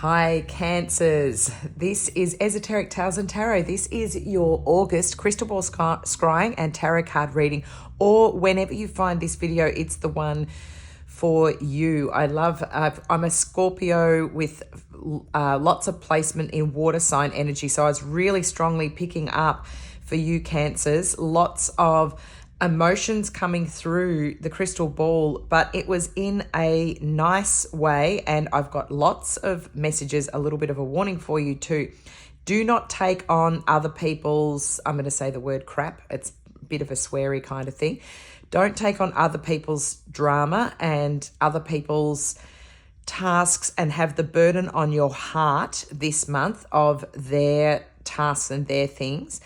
Hi Cancers, this is Esoteric Tales and Tarot. This is your August crystal ball scrying and tarot card reading, or whenever you find this video, it's the one for you. I'm a Scorpio with lots of placement in water sign energy, so I was really strongly picking up for you Cancers, lots of emotions coming through the crystal ball, but it was in a nice way. And I've got lots of messages, a little bit of a warning for you too. Do not take on other people's, I'm going to say the word crap. It's a bit of a sweary kind of thing. Don't take on other people's drama and other people's tasks and have the burden on your heart this month of their tasks and their things,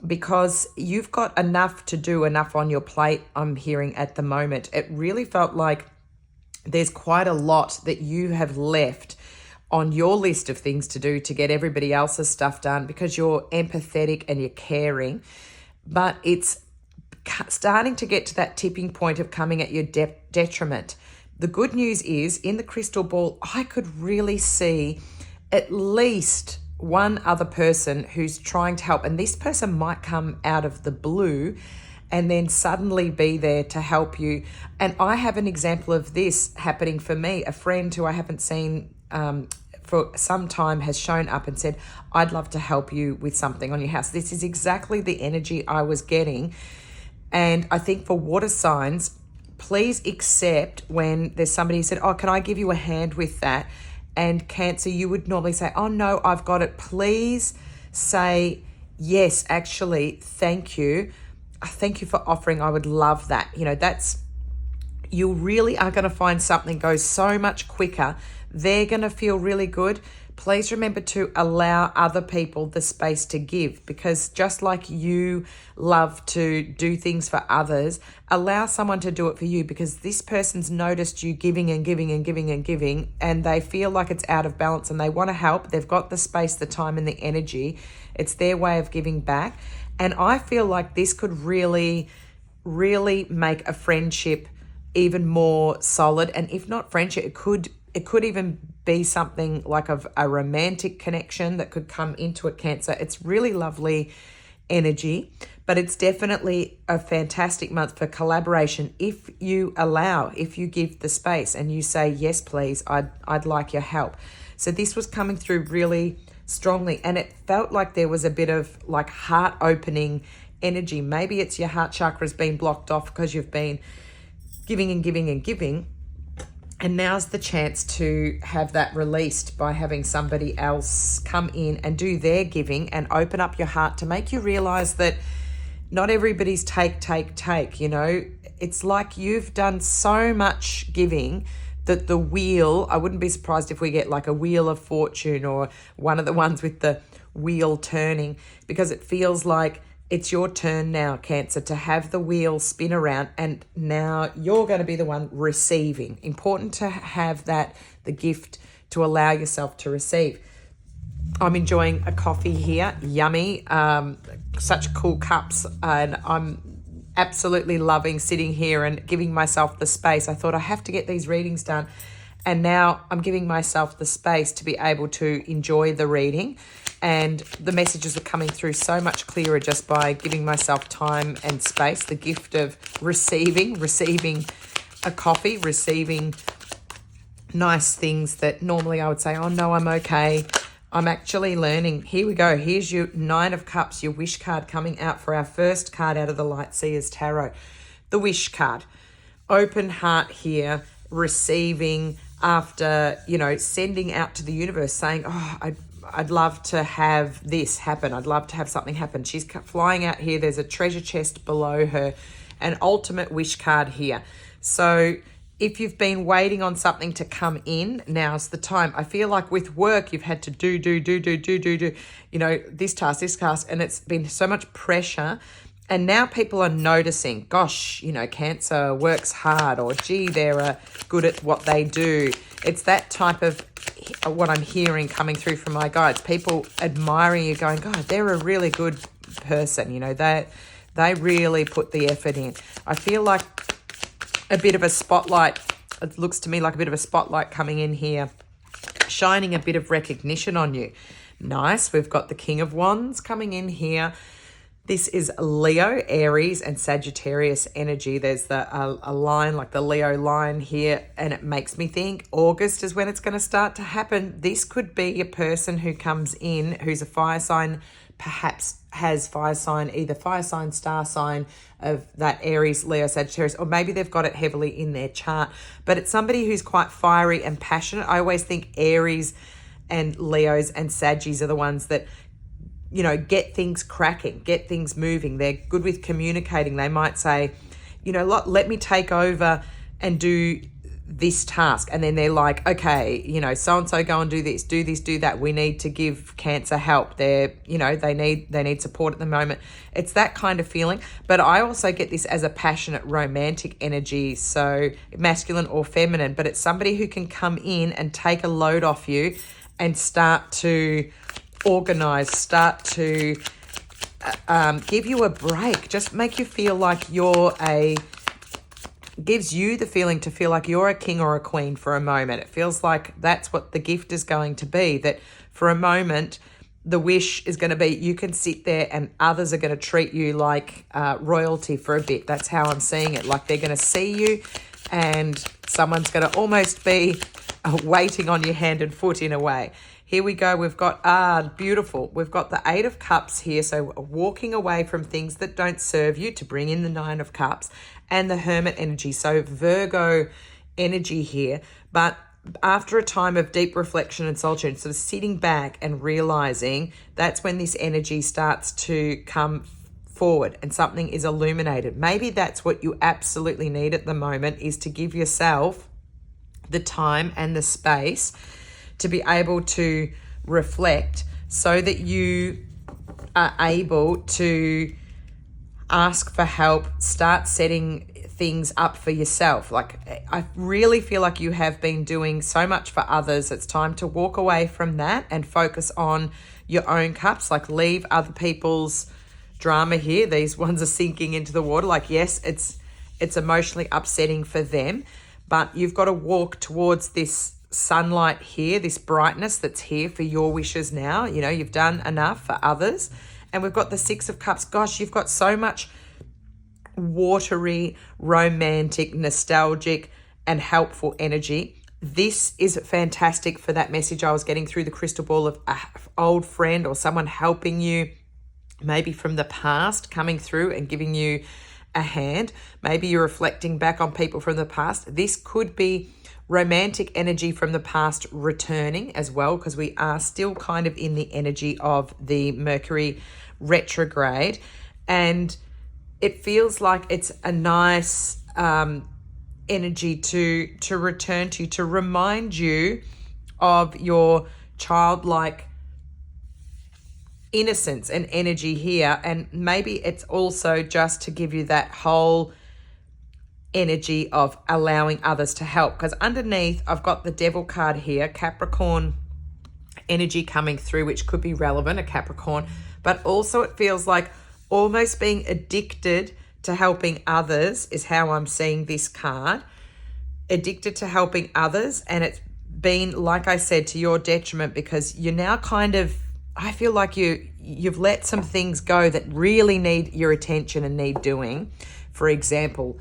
because you've got enough to do, enough on your plate, I'm hearing at the moment. It really felt like there's quite a lot that you have left on your list of things to do to get everybody else's stuff done, because you're empathetic and you're caring, but it's starting to get to that tipping point of coming at your detriment. The good news is, in the crystal ball, I could really see at least one other person who's trying to help, and this person might come out of the blue and then suddenly be there to help you. And I have an example of this happening for me. A friend who I haven't seen for some time has shown up and said, I'd love to help you with something on your house. This is exactly the energy I was getting. And I think for water signs, please accept when there's somebody who said, oh, can I give you a hand with that? And Cancer, you would normally say, oh no, I've got it. Please say, yes, actually, thank you. Thank you for offering. I would love that. You know, you really are going to find something goes so much quicker. They're going to feel really good. Please remember to allow other people the space to give, because just like you love to do things for others, allow someone to do it for you, because this person's noticed you giving and giving and giving and giving, and they feel like it's out of balance and they want to help. They've got the space, the time and the energy. It's their way of giving back. And I feel like this could really, really make a friendship even more solid. And if not friendship, it could even be something like a romantic connection that could come into it, Cancer. It's really lovely energy, but it's definitely a fantastic month for collaboration if you give the space and you say, yes, please, I'd like your help. So this was coming through really strongly, and it felt like there was a bit of like heart opening energy. Maybe it's your heart chakra's been blocked off because you've been giving and giving and giving. And now's the chance to have that released by having somebody else come in and do their giving and open up your heart to make you realize that not everybody's take. You know, it's like you've done so much giving that the wheel, I wouldn't be surprised if we get like a wheel of fortune or one of the ones with the wheel turning, because it feels like it's your turn now, Cancer, to have the wheel spin around, and now you're going to be the one receiving. Important to have the gift to allow yourself to receive. I'm enjoying a coffee here. Yummy. Such cool cups. And I'm absolutely loving sitting here and giving myself the space. I thought I have to get these readings done. And now I'm giving myself the space to be able to enjoy the reading. And the messages are coming through so much clearer just by giving myself time and space. The gift of receiving a coffee, receiving nice things that normally I would say, oh no, I'm okay. I'm actually learning. Here we go. Here's your 9 of Cups, your wish card coming out for our first card out of the Light Seers Tarot. The wish card. Open heart here, receiving after, sending out to the universe saying, oh, I'd love to have this happen. I'd love to have something happen. She's flying out here. There's a treasure chest below her, an ultimate wish card here. So if you've been waiting on something to come in, now's the time. I feel like with work, you've had to do, this task, and it's been so much pressure. And now people are noticing, gosh, Cancer works hard, or gee, they're good at what they do. It's that type of what I'm hearing coming through from my guides. People admiring you, going, God, they're a really good person. They really put the effort in. I feel like a bit of a spotlight. It looks to me like a bit of a spotlight coming in here shining a bit of recognition on you. Nice. We've got the King of Wands coming in here. This is Leo, Aries, and Sagittarius energy. There's a line like the Leo line here, and it makes me think August is when it's going to start to happen. This could be a person who comes in who's a fire sign, perhaps has fire sign, either fire sign, star sign of that Aries, Leo, Sagittarius, or maybe they've got it heavily in their chart. But it's somebody who's quite fiery and passionate. I always think Aries and Leos and Saggies are the ones that, you know, get things cracking, get things moving. They're good with communicating. They might say, you know, let me take over and do this task. And then they're like, okay, you know, so-and-so go and do this, do that. We need to give Cancer help. They're, you know, they need support at the moment. It's that kind of feeling. But I also get this as a passionate romantic energy. So masculine or feminine, but it's somebody who can come in and take a load off you and start to organize, start to give you a break, just make you feel like gives you the feeling to feel like you're a king or a queen for a moment. It feels like that's what the gift is going to be, that for a moment, the wish is going to be you can sit there and others are going to treat you like royalty for a bit. That's how I'm seeing it. Like they're going to see you and someone's going to almost be waiting on your hand and foot in a way. Here we go. We've got, beautiful. We've got the 8 of Cups here. So walking away from things that don't serve you to bring in the 9 of Cups and the Hermit energy. So Virgo energy here. But after a time of deep reflection and solitude, sort of sitting back and realizing, that's when this energy starts to come forward and something is illuminated. Maybe that's what you absolutely need at the moment, is to give yourself the time and the space to be able to reflect so that you are able to ask for help, start setting things up for yourself. Like, I really feel like you have been doing so much for others. It's time to walk away from that and focus on your own cups. Like, leave other people's drama here. These ones are sinking into the water. Like, yes, it's emotionally upsetting for them, but you've got to walk towards this sunlight here, this brightness that's here for your wishes now. You know, you've done enough for others. And we've got the 6 of Cups. Gosh, you've got so much watery, romantic, nostalgic, and helpful energy. This is fantastic for that message I was getting through the crystal ball of an old friend or someone helping you, maybe from the past, coming through and giving you a hand. Maybe you're reflecting back on people from the past. This could be romantic energy from the past returning as well, because we are still kind of in the energy of the Mercury retrograde, and it feels like it's a nice energy to return to remind you of your childlike innocence and energy here. And maybe it's also just to give you that whole energy of allowing others to help, because underneath I've got the Devil card here, Capricorn energy coming through, which could be relevant, a Capricorn, but also it feels like almost being addicted to helping others is how I'm seeing this card. Addicted to helping others, and it's been, like I said, to your detriment, because you're now kind of, I feel like you've let some things go that really need your attention and need doing. For example,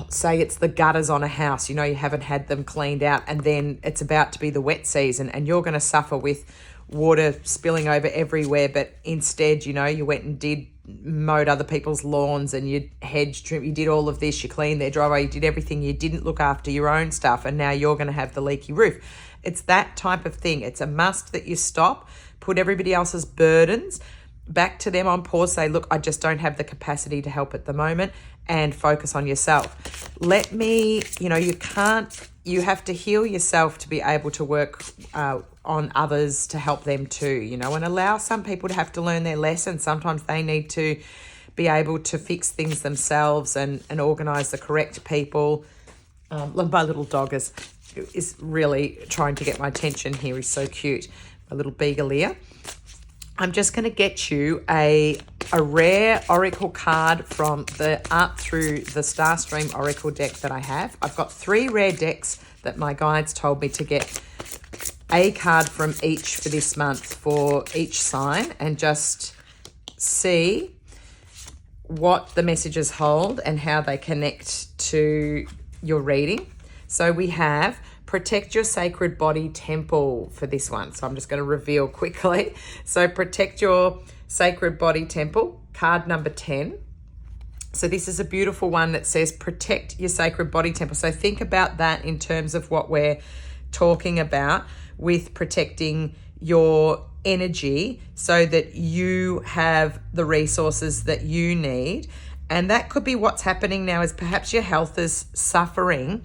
say it's the gutters on a house, you know, you haven't had them cleaned out, and then it's about to be the wet season and you're going to suffer with water spilling over everywhere, but instead, you know, you went and mowed other people's lawns and you hedged, trim, you did all of this, you cleaned their driveway, you did everything, you didn't look after your own stuff, and now you're going to have the leaky roof. It's that type of thing. It's a must that you stop, put everybody else's burdens back to them on pause, say, look, I just don't have the capacity to help at the moment, and focus on yourself. Let me, you know, you have to heal yourself to be able to work on others to help them too, you know, and allow some people to have to learn their lesson. Sometimes they need to be able to fix things themselves and organize the correct people. My little dog is really trying to get my attention here. He's so cute. My little beagle ear. I'm just going to get you a rare oracle card from the Art Through the Starstream oracle deck that I have. I've got 3 rare decks that my guides told me to get a card from each for this month for each sign and just see what the messages hold and how they connect to your reading. So we have protect your sacred body temple for this one. So I'm just going to reveal quickly. So protect your sacred body temple, card number 10. So this is a beautiful one that says protect your sacred body temple. So think about that in terms of what we're talking about with protecting your energy so that you have the resources that you need. And that could be what's happening now is perhaps your health is suffering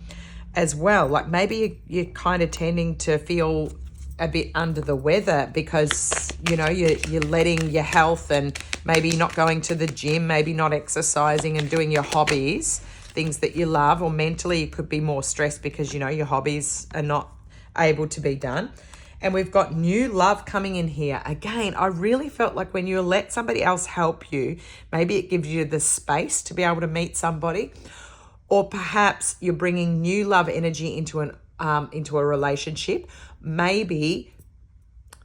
as well. Like maybe you're kind of tending to feel a bit under the weather because, you know, you're letting your health and maybe not going to the gym, maybe not exercising and doing your hobbies, things that you love, or mentally you could be more stressed because, you know, your hobbies are not able to be done. And we've got new love coming in here. Again, I really felt like when you let somebody else help you, maybe it gives you the space to be able to meet somebody, or perhaps you're bringing new love energy into a relationship. Maybe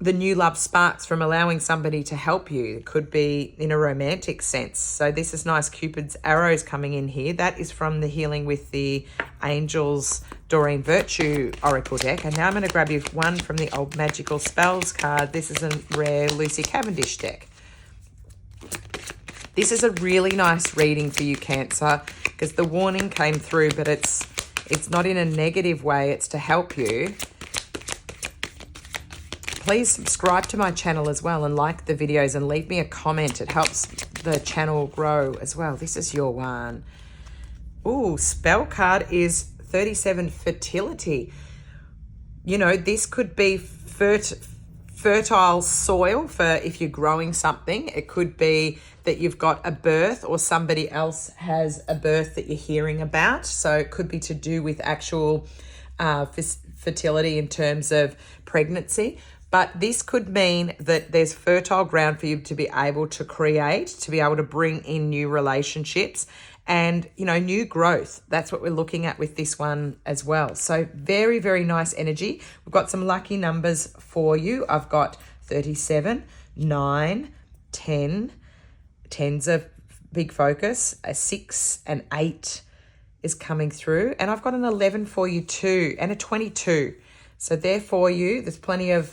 the new love sparks from allowing somebody to help you. It could be in a romantic sense. So this is nice Cupid's arrows coming in here. That is from the Healing with the Angels Doreen Virtue Oracle deck. And now I'm going to grab you one from the Old Magical Spells card. This is a rare Lucy Cavendish deck. This is a really nice reading for you, Cancer, because the warning came through, but it's not in a negative way. It's to help you. Please subscribe to my channel as well and like the videos and leave me a comment. It helps the channel grow as well. This is your one. Ooh, spell card is 37 fertility. You know, this could be fertile soil for if you're growing something. It could be that you've got a birth or somebody else has a birth that you're hearing about. So it could be to do with actual fertility in terms of pregnancy. But this could mean that there's fertile ground for you to be able to create, to be able to bring in new relationships and, you know, new growth. That's what we're looking at with this one as well. So very, very nice energy. We've got some lucky numbers for you. I've got 37, 9, 10. 10's a big focus. A 6 and 8 is coming through. And I've got an 11 for you too, and a 22. So there for you. There's plenty of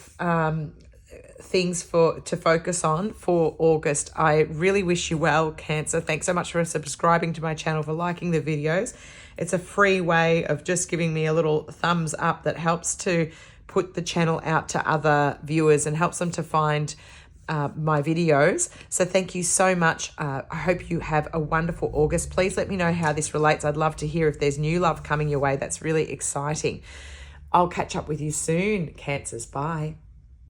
things to focus on for August. I really wish you well, Cancer. Thanks so much for subscribing to my channel, for liking the videos. It's a free way of just giving me a little thumbs up that helps to put the channel out to other viewers and helps them to find my videos. So thank you so much. I hope you have a wonderful August. Please let me know how this relates. I'd love to hear if there's new love coming your way. That's really exciting. I'll catch up with you soon, Cancers. Bye.